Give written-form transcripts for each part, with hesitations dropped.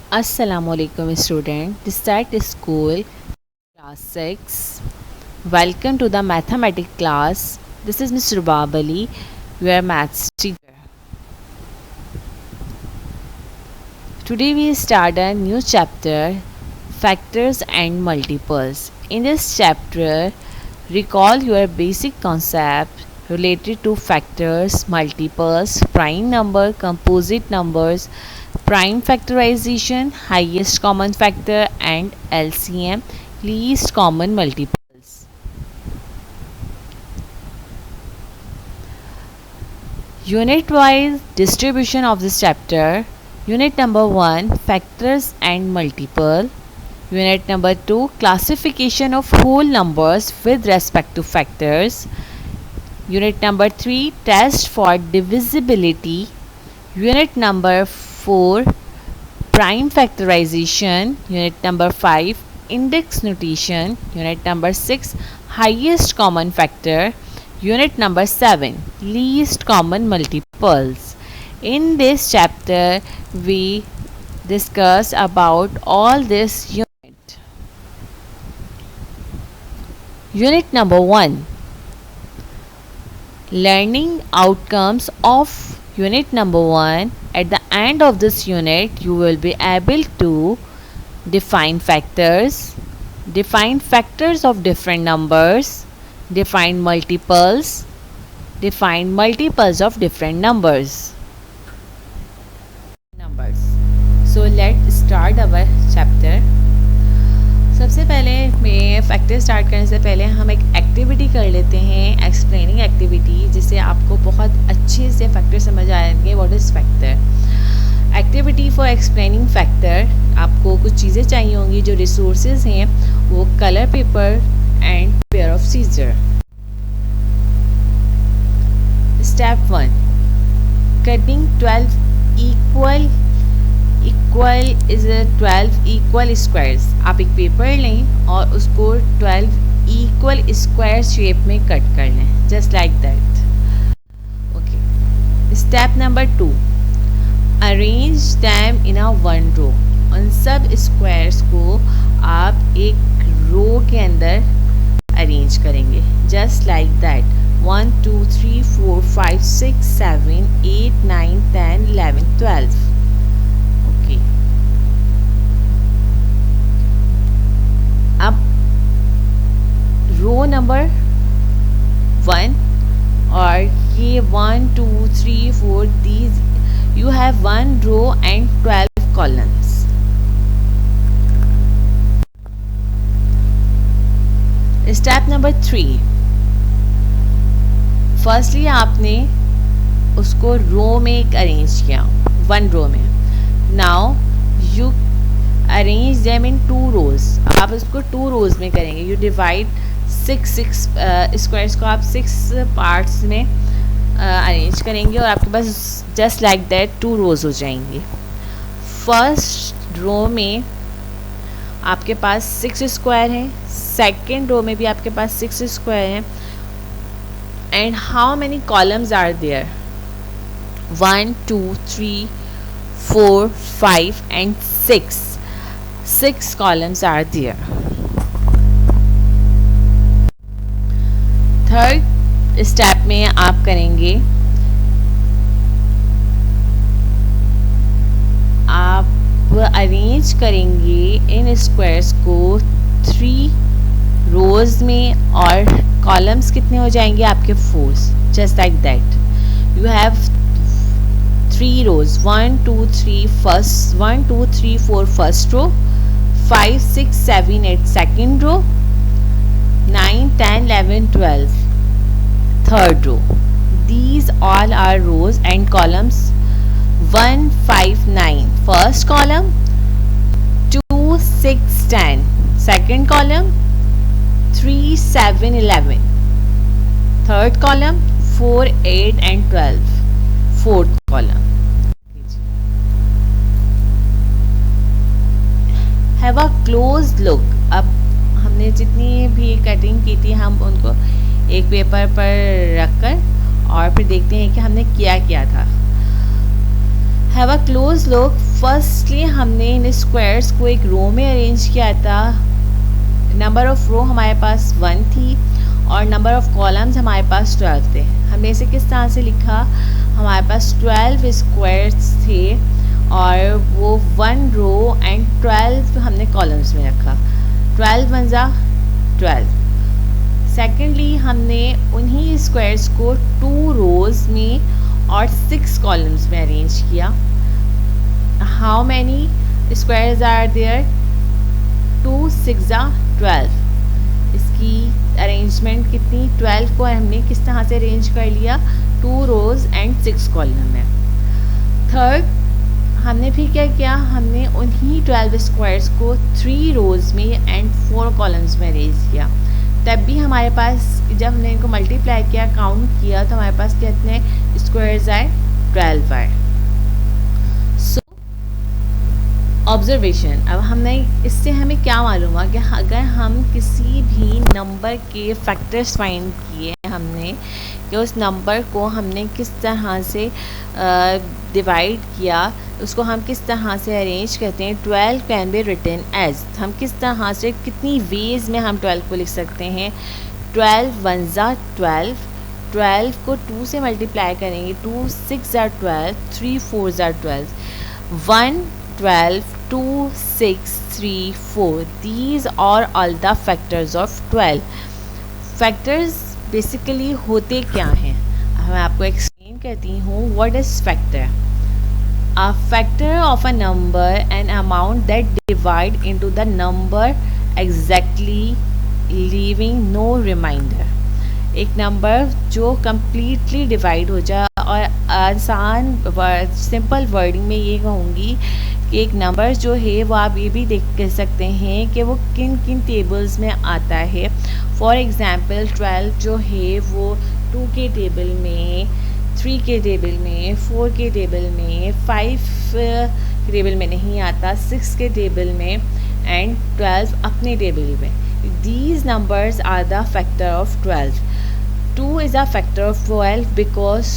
Assalamualaikum student. This is school class 6. Welcome to the mathematics class. This is Mr. Babali, your maths teacher. Today we start a new chapter, factors and multiples. In this chapter, recall your basic concept related to factors, multiples, prime number, composite numbers, prime factorization, highest common factor, and LCM, least common multiples. Unit wise distribution of this chapter. Unit number 1, factors and multiple. Unit number 2, classification of whole numbers with respect to factors. Unit number 3, test for divisibility. Unit number 4, prime factorization. Unit number 5, index notation. Unit number 6, highest common factor. Unit number 7, least common multiples. In this chapter, we discuss about all this unit. Unit number 1, learning outcomes of unit number 1. At the end of this unit, you will be able to define factors of different numbers, define multiples of different numbers. So let's start our chapter. सबसे पहले मैं factor start करने से पहले हम एक activity कर लेते हैं, एक्सप्लेनिंग एक्टिविटी, जिससे आपको बहुत अच्छे से फैक्टर समझ आएंगे. What is factor? Activity for explaining factor. आपको कुछ चीज़ें चाहिए होंगी. जो रिसोर्सेज हैं वो colour paper and pair of scissor. Step 1, cutting 12 is 12 equal squares. आप एक पेपर लें और उसको 12 इक्वल स्क्वायर शेप में कट कर लें, just like that. Okay. Step number 2, arrange them in a one row. उन सब स्क्वायर्स को आप एक रो के अंदर अरेंज करेंगे, जस्ट लाइक दैट. 1 2 3 4 5 6 7 8 9 10 11 12. अब रो नंबर 1 और ये 1 2 3 4 these you have one row and 12 columns. Step number 3, firstly आपने उसको रो में एक अरेंज किया, वन रो में. Now you arrange them in 2 रोज. आप उसको 2 रोज में करेंगे. यू डिवाइड 6 स्क्वायर्स को आप 6 पार्ट्स में अरेंज करेंगे और आपके पास जस्ट लाइक दैट 2 रोज हो जाएंगे. फर्स्ट रो में आपके पास 6 स्क्वायर हैं, सेकेंड रो में भी आपके पास 6 स्क्वायर हैं. And how many columns are there? 1 2 3 4 5 and 6. 6 columns are there. Third step में आप करेंगे, आप अरेंज करेंगे इन स्क्वायर्स को 3 रोज में और कॉलम्स कितने हो जाएंगे आपके 4. Just like that. You have 3 rows, 1 2 3 first, 1 2 3 4 first row, 5 6 7 8 second row, 9 10 11 12 third row. These all are rows and columns. 1 5 9 first column, 2 6 10 second column, 3 7 11 third column, 4 8 and 12 fourth column. Have a close look. अब हमने जितनी भी cutting की थी हम उनको एक paper पर रखकर और फिर देखते हैं कि हमने क्या किया था. Have a close look. Firstly हमने इन स्क्वायर्स को एक रो में अरेंज किया था। नंबर ऑफ रो हमारे पास 1 थी और नंबर ऑफ कॉलम्स हमारे पास 12 थे। हमने इसे किस तरह से लिखा, हमारे पास 12 स्क्वायर्स थे और वो 1 रो एंड 12 हमने कॉलम्स में रखा। 12 वन जा 12। सेकेंडली हमने उन्हीं स्क्वायर्स को 2 रोज में और 6 कॉलम्स में अरेंज किया। How many squares are there? 2 6 12। इसकी अरेंजमेंट कितनी? 12 को हमने किस तरह से अरेंज कर लिया? 2 रोज एंड 6 कॉलम में। थर्ड हमने फिर क्या किया, हमने उन्हीं 12 स्क्वायर्स को 3 रोज में एंड 4 कॉलम्स में अरेंज किया। तब भी हमारे पास जब हमने इनको मल्टीप्लाई किया, काउंट किया, तो हमारे पास कितने स्क्वायर्स आए? 12 आए। सो ऑब्जर्वेशन, अब हमने इससे हमें क्या मालूम हुआ कि अगर हम किसी भी नंबर के फैक्टर्स फाइंड किए हमने कि उस नंबर को हमने किस तरह से डिवाइड किया, उसको हम किस तरह से अरेंज करते हैं। 12 कैन बी रिटन एज, हम किस तरह से कितनी वेज में हम 12 को लिख सकते हैं। 12 वन ज़ा 12, 12 को 2 से मल्टीप्लाई करेंगे, 2 6 ज़ा 12, 3 4 ज़ा 12, 1 12 2 6 3 4। These are all the factors of 12। Factors basically होते क्या हैं, मैं आपको एक्सप्लेन करती हूँ। What is factor? A factor of a number an amount that divide into the number exactly leaving no remainder। एक नंबर जो कम्प्लीटली डिवाइड हो जाए, और आसान सिंपल वर्डिंग में ये कहूँगी कि एक नंबर जो है वो आप ये भी देख कह सकते हैं कि वो किन किन टेबल्स में आता है। फॉर एग्ज़ाम्पल 12 जो है वो 2 के टेबल में, 3 के टेबल में, 4 के टेबल में, 5 के टेबल में नहीं आता, 6 के टेबल में एंड 12 अपने टेबल में। These numbers are the factor of 12. 2 is a factor of 12 because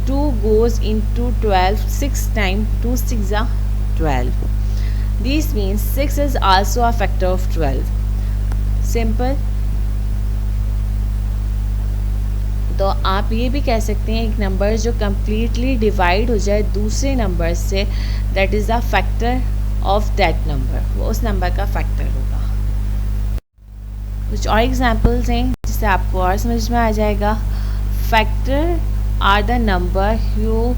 2 goes into 12 6 times. 2 6 are 12. This means 6 is also a factor of 12. Simple. तो आप ये भी कह सकते हैं एक नंबर जो कम्प्लीटली डिवाइड हो जाए दूसरे नंबर से, that is the factor of that number, वो उस नंबर का फैक्टर होगा। कुछ और एग्जांपल्स हैं जिससे आपको और समझ में आ जाएगा। Factor are the number you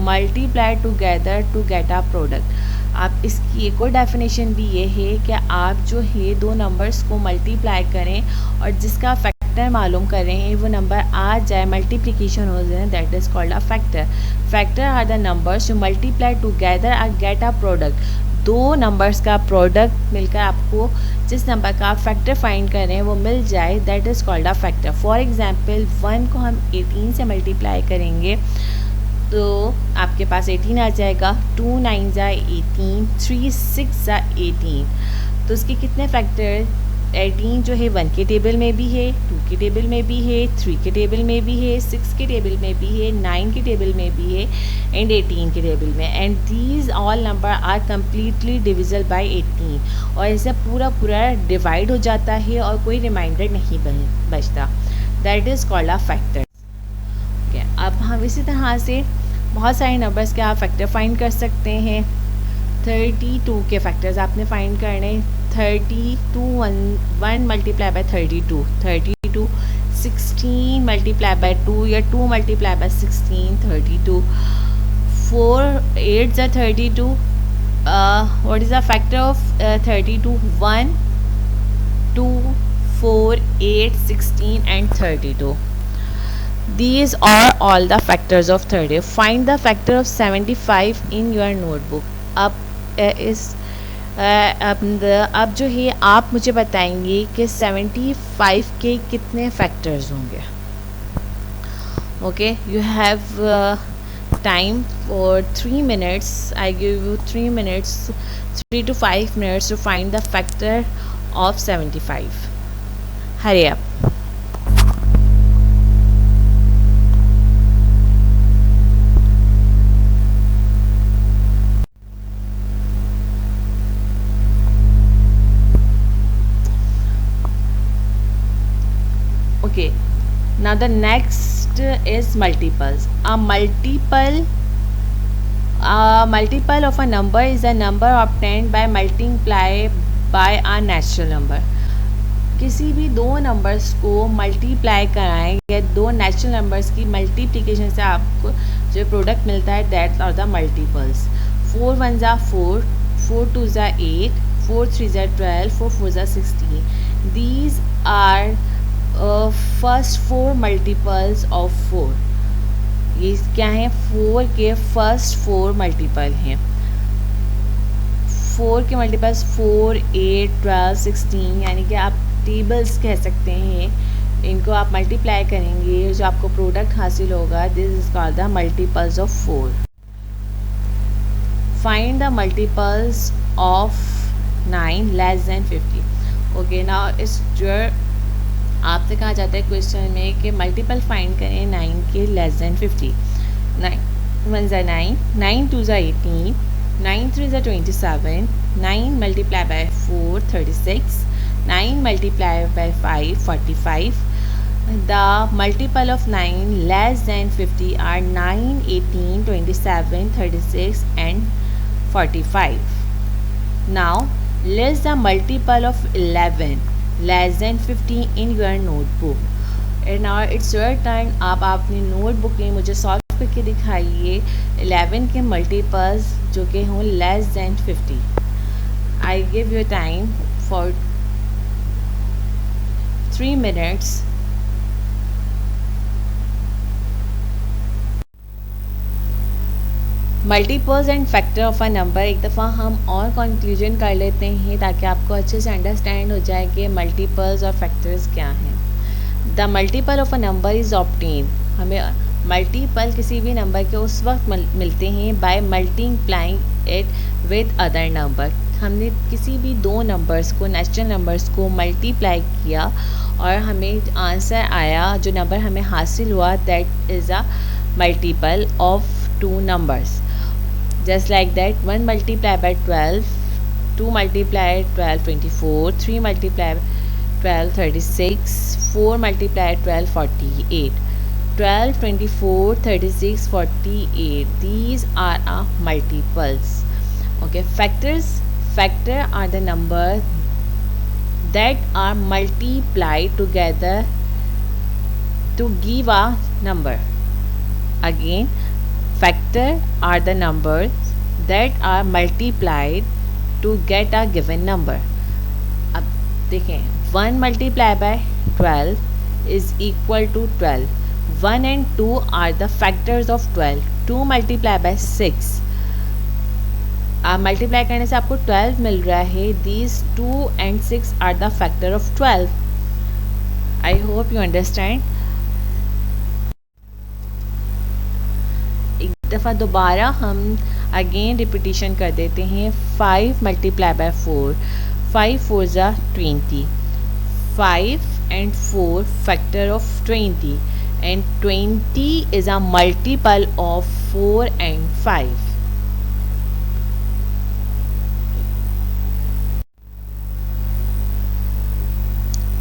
multiply together to get a product. आप इसकी एक और डेफिनेशन भी ये है कि आप जो है 2 नंबर्स को मल्टीप्लाई करें और जिसका फैक्टर मालूम कर रहे हैं वो नंबर आ जाए, मल्टीप्लिकेशन हो जाए, that is called a factor. Factor are the numbers you multiply together and get a product. 2 numbers का प्रोडक्ट मिलकर आपको जिस नंबर का आप फैक्टर फाइंड कर रहे हैं वो मिल जाए, that is called a factor. For example 1 को हम 18 से मल्टीप्लाई करेंगे तो आपके पास 18 आ जाएगा। 2 9 जा 18, 3 6 जा 18। तो उसके कितने फैक्टर? 18 जो है 1 के टेबल में भी है, 2 के टेबल में भी है, 3 के टेबल में भी है, 6 के टेबल में भी है, 9 के टेबल में भी है एंड 18 के टेबल में। And these all number are completely divisible by 18 और ऐसे पूरा डिवाइड हो जाता है और कोई रिमाइंडर नहीं बचता। That is called a factor. अब हम इसी तरह से बहुत सारे नंबर्स के आप फैक्टर फाइंड कर सकते हैं। 32 के फैक्टर्स आपने फाइंड करने। 32 1 मल्टीप्लाई बाय 32, 32 16 मल्टीप्लाई बाय 2 या 2 मल्टीप्लाई बाय 16, 32 4 8 जा 32। What is the factor of 32? 1 2 4 8 16 and 32। These are all the factors of 30. Find the factor of 75 in your notebook. अब अब जो है आप मुझे बताएंगे कि 75 के कितने फैक्टर्स होंगे। Okay, you have time for 3 minutes. I give you 3 minutes, 3 to 5 minutes to find the factor of 75. Hurry up. Now the next is multiples. A multiple of a number is a number obtained by multiply by a natural number. किसी भी दो numbers को multiply कराएं या दो natural numbers की multiplication से आपको जो प्रोडक्ट मिलता है दैट आर द मल्टीपल्स. 4 1 ज़ा 4, 4 2 ज़ा 8, 4 3 ज़ा 12, 4 4 ज़ा 16. These are first 4 multiples of 4. ये क्या है? 4 के फर्स्ट 4 मल्टीपल हैं. 4 के मल्टीपल्स 4 8 12 16, यानी कि आप टेबल्स कह सकते हैं. इनको आप मल्टीप्लाई करेंगे, जो आपको प्रोडक्ट हासिल होगा this is called the multiples of 4. Find the multiples of 9 less than 50. Okay, now इस जो आपसे कहा जाता है क्वेश्चन में कि मल्टीपल फाइंड करें 9 के लेस देन 50. 9 1 ज़ा 9, 9 2 ज़ा 18, 9 3 ज़ा 27, 9 multiply by 4 36, 9 multiplied by 5 45. The multiple of 9 less than 50 are 9 18 27 36 and 45. Now list the multiple of 11 less than 50 in your notebook. And now it's your turn. आप अपनी notebook में मुझे solve करके दिखाइए 11 के मल्टीपल्स जो कि हों less than 50. I give you time for 3 minutes. Multiples and factor of a number एक दफ़ा हम और कंक्लूजन कर लेते हैं ताकि आपको अच्छे से अंडरस्टैंड हो जाए कि मल्टीपल्स और फैक्टर्स क्या हैं. The multiple of a number is obtain. हमें मल्टीपल किसी भी नंबर के उस वक्त मिलते हैं by multiplying it with other number. हमने किसी भी दो नंबर्स को नेचुरल नंबर्स को मल्टीप्लाई किया और हमें आंसर आया, जो नंबर हमें हासिल हुआ that is a multiple of 2 numbers. Just like that 1 multiply by 12, 2 multiply 12 24, 3 multiply 12 36, 4 multiply 12 48, 12 24 36 48. These are multiples. Okay, factor are the numbers that are multiplied together to give a number. Again, factor are the numbers that are multiplied to get a given number. अब देखें 1 multiplied by 12 is equal to 12. 1 and 2 are the factors of 12. 2 multiplied by 6, आप multiply करने से आपको 12 मिल रहा है. These 2 and 6 are the factor of 12. I hope you understand. एक दफ़ा दोबारा हम अगेन रिपीटिशन कर देते हैं. 5 मल्टीप्लाई बाय 4, 5 4 ज़ा 20, 5 and 4 factor of 20 and 20 is a multiple of 4 and 5.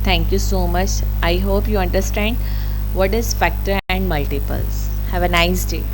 Thank you so much. I hope you understand what is factor and multiples. Have a nice day.